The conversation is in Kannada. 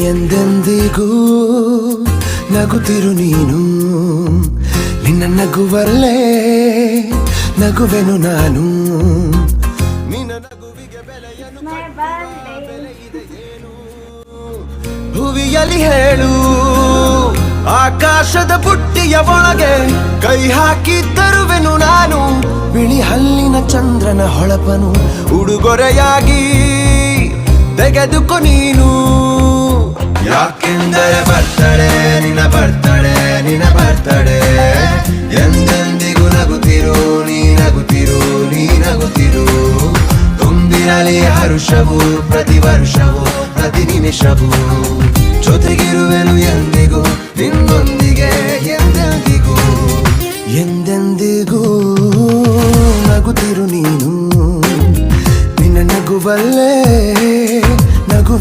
ಎಂದೆಂದಿಗೂ ನಗುತ್ತಿರು ನೀನು, ನಿನ್ನ ನಗುವಲ್ಲೇ ನಗುವೆನು ನಾನು. ನಿನ್ನ ನಗುವಿಗೆ ಬೆಲೆಯನ್ನು ಭುವಿಯಲ್ಲಿ ಹೇಳು, ಆಕಾಶದ ಬುಟ್ಟಿಯ ಒಳಗೆ ಕೈ ಹಾಕಿ ತರುವೆನು ನಾನು. ಬಿಳಿ ಹಲ್ಲಿನ ಚಂದ್ರನ ಹೊಳಪನು ಉಡುಗೊರೆಯಾಗಿ ತೆಗೆದುಕೊ ನೀನು. ಯಾಕೆಂದರೆ ಬರ್ತಡೆ ನಿನ್ನ ಬರ್ತಡೆ, ನಿನ್ನ ಬರ್ತಡೆ. ಎಂದೆಂದಿಗೂ ನಗುತ್ತಿರು ನೀ ನಗುತ್ತಿರು, ನೀ ನಗುತ್ತಿರು. ತುಂಬಿರಲಿ ಹರುಷವು ಪ್ರತಿ ವರ್ಷವೂ ಪ್ರತಿ ನಿಮಿಷವೂ ಜೊತೆಗೆ